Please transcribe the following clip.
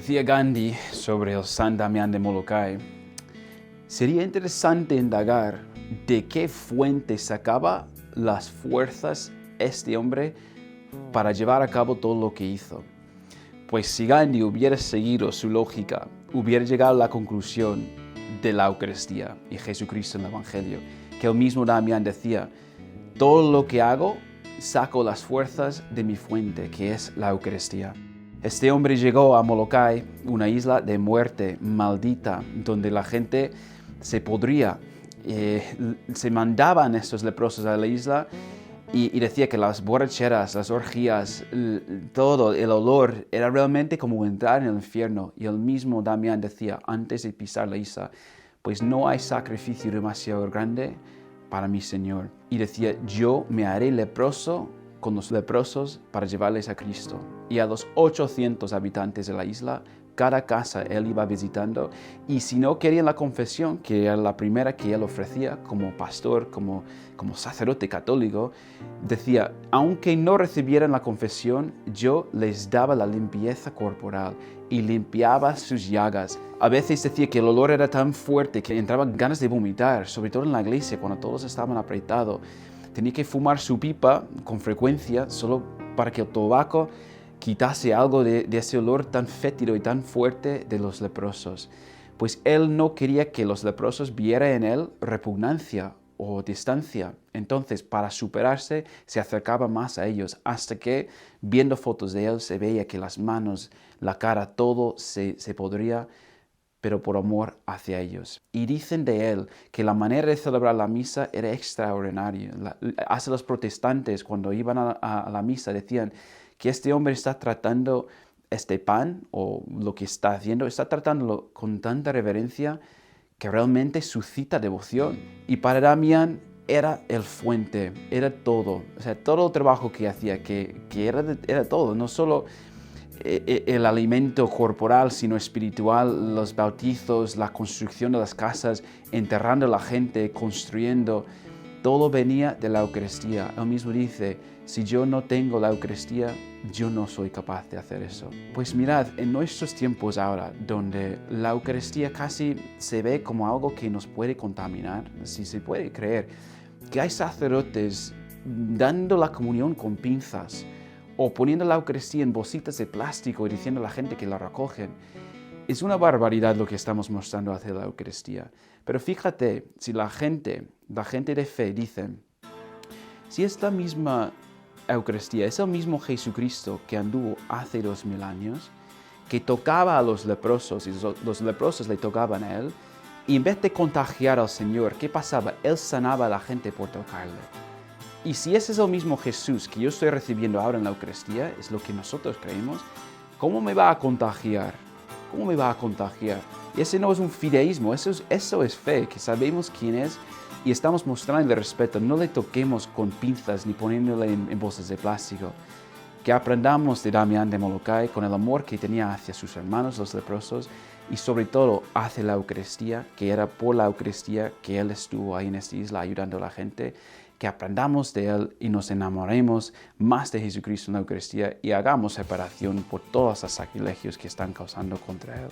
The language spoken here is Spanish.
Decía Gandhi sobre el San Damián de Molokai: sería interesante indagar de qué fuente sacaba las fuerzas este hombre para llevar a cabo todo lo que hizo. Pues si Gandhi hubiera seguido su lógica, hubiera llegado a la conclusión de la Eucaristía y Jesucristo en el Evangelio, que el mismo Damián decía: todo lo que hago, saco las fuerzas de mi fuente, que es la Eucaristía. Este hombre llegó a Molokai, una isla de muerte maldita, donde la gente se podría. Se mandaban estos leprosos a la isla y decía que las borracheras, las orgías, todo el olor era realmente como entrar en el infierno. Y el mismo Damián decía antes de pisar la isla: pues no hay sacrificio demasiado grande para mi Señor. Y decía: yo me haré leproso con los leprosos para llevarles a Cristo. Y a los 800 habitantes de la isla, cada casa él iba visitando, y si no querían la confesión, que era la primera que él ofrecía como pastor, como sacerdote católico, decía: aunque no recibieran la confesión, yo les daba la limpieza corporal y limpiaba sus llagas. A veces decía que el olor era tan fuerte que entraban ganas de vomitar, sobre todo en la iglesia, cuando todos estaban apretados. Tenía que fumar su pipa con frecuencia solo para que el tabaco quitase algo de ese olor tan fétido y tan fuerte de los leprosos. Pues él no quería que los leprosos vieran en él repugnancia o distancia. Entonces, para superarse, se acercaba más a ellos, hasta que, viendo fotos de él, se veía que las manos, la cara, todo se podría, pero por amor hacia ellos. Y dicen de él que la manera de celebrar la misa era extraordinaria. Hasta los protestantes, cuando iban a la misa, decían que este hombre está tratando este pan, o lo que está haciendo, está tratándolo con tanta reverencia que realmente suscita devoción. Y para Damián era el fuente, era todo. O sea, todo el trabajo que hacía, que era todo, no solo el alimento corporal, sino espiritual, los bautizos, la construcción de las casas, enterrando a la gente, construyendo. Todo venía de la Eucaristía. Él mismo dice: si yo no tengo la Eucaristía, yo no soy capaz de hacer eso. Pues mirad, en nuestros tiempos ahora, donde la Eucaristía casi se ve como algo que nos puede contaminar, si se puede creer, que hay sacerdotes dando la comunión con pinzas, o poniendo la Eucaristía en bolsitas de plástico y diciendo a la gente que la recogen. Es una barbaridad lo que estamos mostrando hacia la Eucaristía. Pero fíjate, si la gente de fe dice: si esta misma Eucaristía es el mismo Jesucristo que anduvo hace 2000 años, que tocaba a los leprosos y los leprosos le tocaban a él, y en vez de contagiar al Señor, ¿qué pasaba? Él sanaba a la gente por tocarle. Y si ese es el mismo Jesús que yo estoy recibiendo ahora en la Eucaristía, es lo que nosotros creemos, ¿cómo me va a contagiar? ¿Cómo me va a contagiar? Y ese no es un fideísmo, eso es fe, que sabemos quién es y estamos mostrando respeto. No le toquemos con pinzas ni poniéndole en bolsas de plástico. Que aprendamos de Damián de Molokai con el amor que tenía hacia sus hermanos, los leprosos, y sobre todo hacia la Eucaristía, que era por la Eucaristía que él estuvo ahí en esta isla ayudando a la gente. Que aprendamos de él y nos enamoremos más de Jesucristo en la Eucaristía y hagamos separación por todos los sacrilegios que están causando contra él.